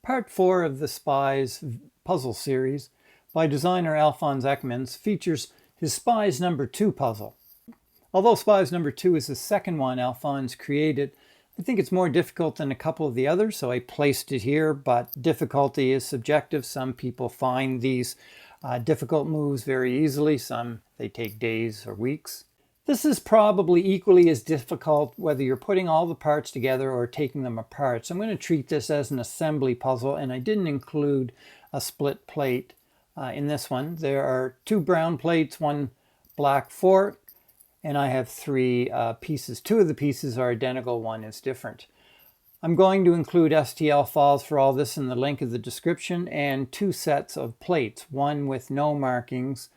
Part 4 of the Spies puzzle series by designer Alfons Eyckmans features his Spies number 2 puzzle. Although Spies number 2 is the second one Alfons created, I think it's more difficult than a couple of the others, so I placed it here, but difficulty is subjective. Some people find these difficult moves very easily, some they take days or weeks. This is probably equally as difficult whether you're putting all the parts together or taking them apart. So I'm going to treat this as an assembly puzzle, and I didn't include a split plate in this one. There are 2 brown plates, 1 black fork, and I have 3 pieces. 2 of the pieces are identical, 1 is different. I'm going to include STL files for all this in the link of the description, and 2 sets of plates, 1 with no markings,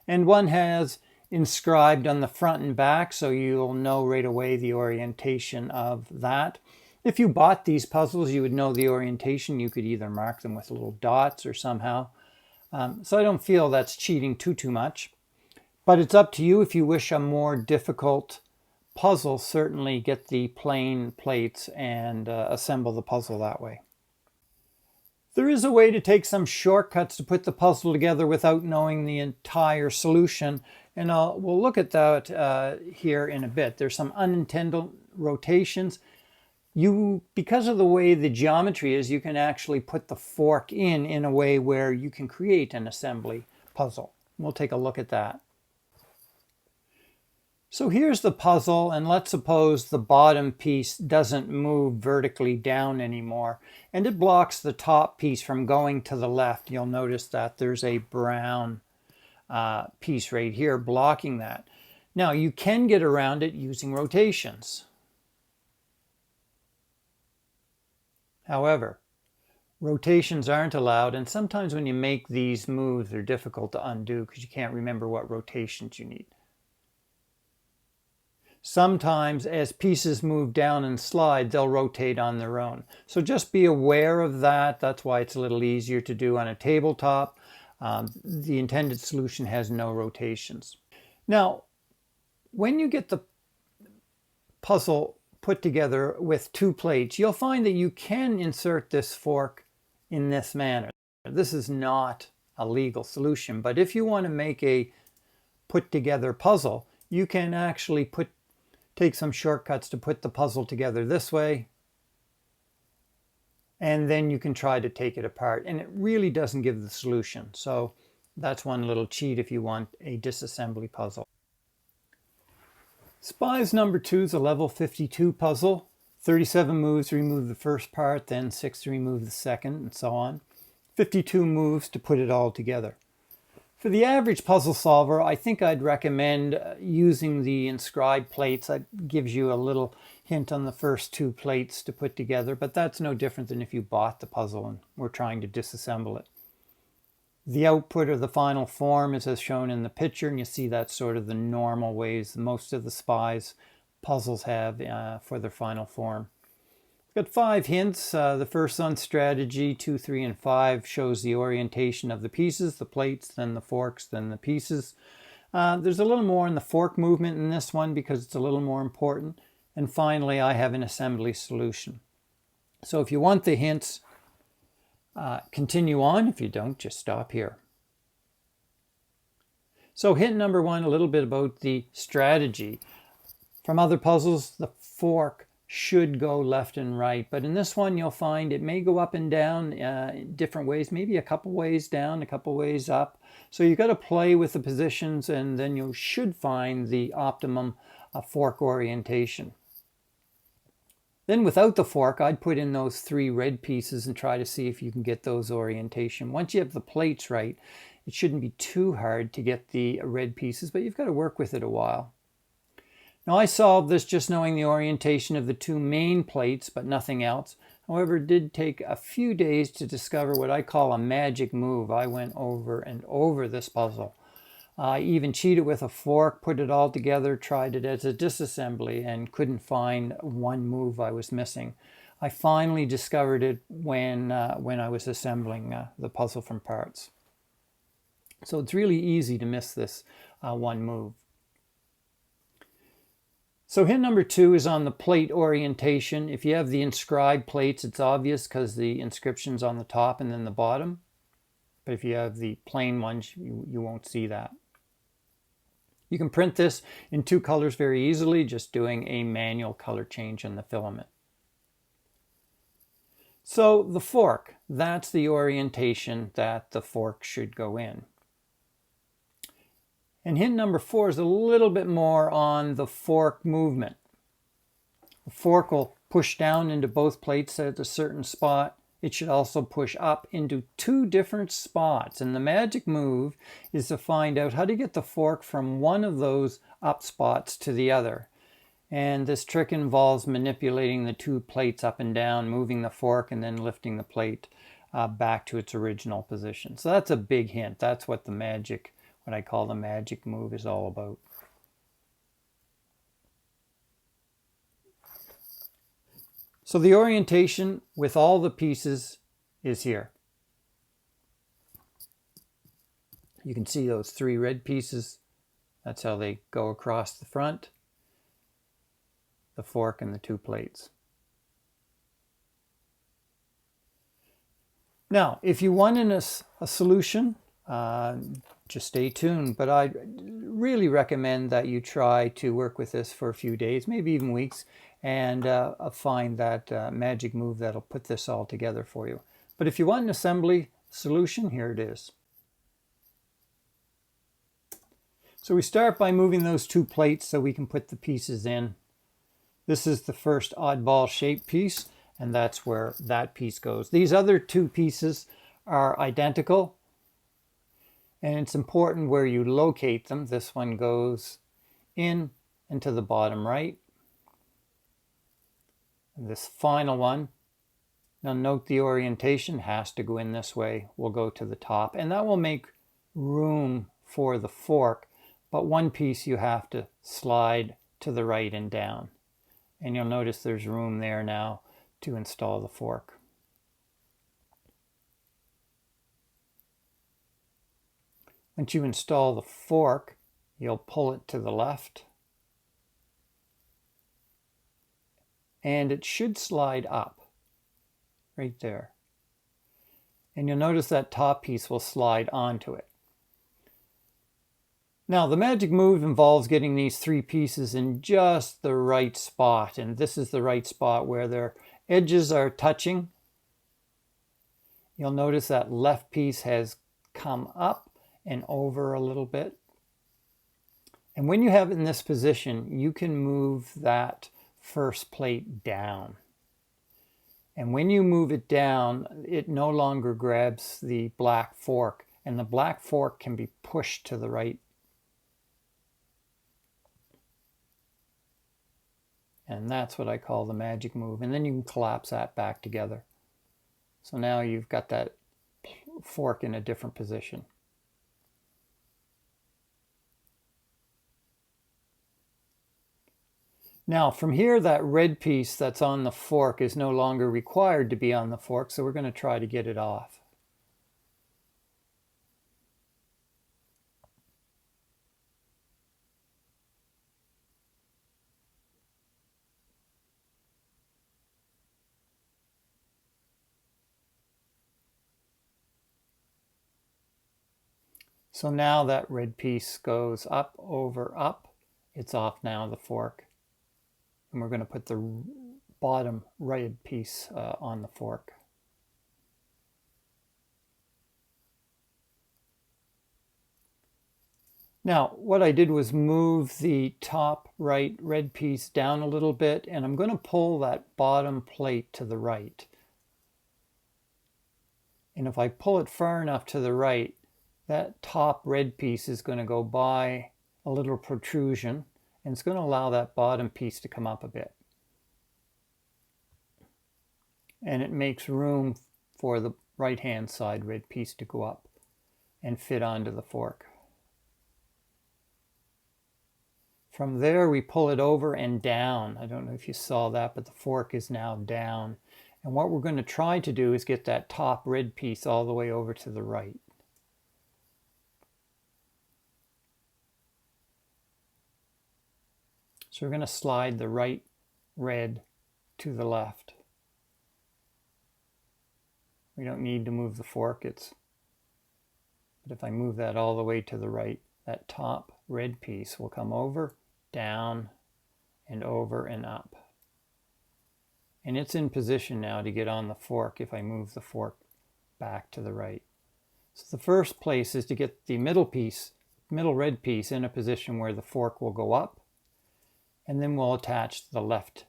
and 1 has inscribed on the front and back, so you'll know right away the orientation of that. If you bought these puzzles, you would know the orientation. You could either mark them with little dots or somehow. So I don't feel that's cheating too much. But it's up to you. If you wish a more difficult puzzle, certainly get the plain plates and assemble the puzzle that way. There is a way to take some shortcuts to put the puzzle together without knowing the entire solution, and we'll look at that here in a bit. There's some unintended rotations. Because of the way the geometry is, you can actually put the fork in a way where you can create an assembly puzzle. We'll take a look at that. So here's the puzzle, and let's suppose the bottom piece doesn't move vertically down anymore, and it blocks the top piece from going to the left. You'll notice that there's a brown piece right here blocking that. Now you can get around it using rotations. However, rotations aren't allowed, and sometimes when you make these moves, they're difficult to undo because you can't remember what rotations you need. Sometimes as pieces move down and slide, they'll rotate on their own. So just be aware of that. That's why it's a little easier to do on a tabletop. The intended solution has no rotations. Now, when you get the puzzle put together with 2 plates, you'll find that you can insert this fork in this manner. This is not a legal solution, but if you want to make a put together puzzle, you can actually take some shortcuts to put the puzzle together this way, and then you can try to take it apart, and it really doesn't give the solution. So that's one little cheat if you want a disassembly puzzle. Spies number 2 is a level 52 puzzle. 37 moves to remove the first part, then 6 to remove the second, and so on. 52 moves to put it all together. For the average puzzle solver, I think I'd recommend using the inscribed plates. That gives you a little hint on the first 2 plates to put together, but that's no different than if you bought the puzzle and were trying to disassemble it. The output or the final form is as shown in the picture, and you see that's sort of the normal ways most of the Spies puzzles have for their final form. Got 5 hints. The first on strategy, 2, 3, and 5 shows the orientation of the pieces, the plates, then the forks, then the pieces. There's a little more in the fork movement in this one because it's a little more important. And finally, I have an assembly solution. So if you want the hints, continue on. If you don't, just stop here. So hint number 1, a little bit about the strategy. From other puzzles, the fork should go left and right, but in this one you'll find it may go up and down in different ways, maybe a couple ways down, a couple ways up. So you've got to play with the positions, and then you should find the optimum fork orientation. Then without the fork, I'd put in those 3 red pieces and try to see if you can get those orientation. Once you have the plates right, it shouldn't be too hard to get the red pieces, but you've got to work with it a while. Now I solved this just knowing the orientation of the 2 main plates, but nothing else. However, it did take a few days to discover what I call a magic move. I went over and over this puzzle. I even cheated with a fork, put it all together, tried it as a disassembly, and couldn't find one move I was missing. I finally discovered it when I was assembling the puzzle from parts. So it's really easy to miss this one move. So hint number 2 is on the plate orientation. If you have the inscribed plates, it's obvious because the inscription's on the top and then the bottom. But if you have the plain ones, you won't see that. You can print this in 2 colors very easily, just doing a manual color change on the filament. So the fork, that's the orientation that the fork should go in. And hint number 4 is a little bit more on the fork movement. The fork will push down into both plates at a certain spot. It should also push up into 2 different spots. And the magic move is to find out how to get the fork from one of those up spots to the other. And this trick involves manipulating the 2 plates up and down, moving the fork, and then lifting the plate back to its original position. So that's a big hint. That's what the magic, what I call the magic move, is all about. So the orientation with all the pieces is here. You can see those 3 red pieces. That's how they go across the front, the fork, and the 2 plates. Now, if you want a solution, just stay tuned, but I really recommend that you try to work with this for a few days, maybe even weeks, and find that magic move that'll put this all together for you. But if you want an assembly solution, here it is. So we start by moving those 2 plates so we can put the pieces in. This is the first oddball shaped piece, and that's where that piece goes. These other 2 pieces are identical, and it's important where you locate them. This one goes in and to the bottom right. And this final one, now note the orientation has to go in this way, will go to the top, and that will make room for the fork, but one piece you have to slide to the right and down. And you'll notice there's room there now to install the fork. Once you install the fork, you'll pull it to the left, and it should slide up right there. And you'll notice that top piece will slide onto it. Now, the magic move involves getting these 3 pieces in just the right spot, and this is the right spot where their edges are touching. You'll notice that left piece has come up and over a little bit. And when you have it in this position, you can move that first plate down. And when you move it down, it no longer grabs the black fork, and the black fork can be pushed to the right. And that's what I call the magic move. And then you can collapse that back together. So now you've got that fork in a different position. Now from here, that red piece that's on the fork is no longer required to be on the fork, so we're going to try to get it off. So now that red piece goes up, over, up. It's off now, the fork. And we're going to put the bottom red piece on the fork. Now, what I did was move the top right red piece down a little bit, and I'm going to pull that bottom plate to the right. And if I pull it far enough to the right, that top red piece is going to go by a little protrusion, and it's going to allow that bottom piece to come up a bit. And it makes room for the right-hand side red piece to go up and fit onto the fork. From there, we pull it over and down. I don't know if you saw that, but the fork is now down. And what we're going to try to do is get that top red piece all the way over to the right. So we're going to slide the right red to the left. We don't need to move the fork, but if I move that all the way to the right, that top red piece will come over, down, and over and up. And it's in position now to get on the fork if I move the fork back to the right. So the first place is to get the middle red piece in a position where the fork will go up, and then we'll attach the left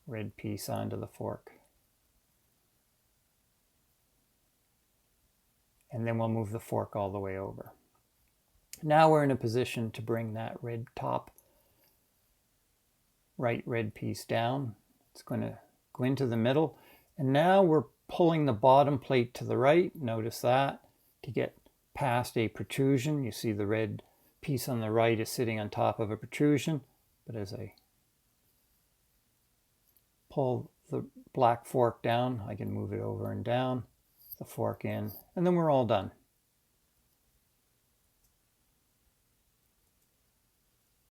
red piece onto the fork. And then we'll move the fork all the way over. Now we're in a position to bring that right red piece down. It's going to go into the middle. And now we're pulling the bottom plate to the right. Notice that, to get past a protrusion. You see the red piece on the right is sitting on top of a protrusion. But as I pull the black fork down, I can move it over and down, the fork in, and then we're all done.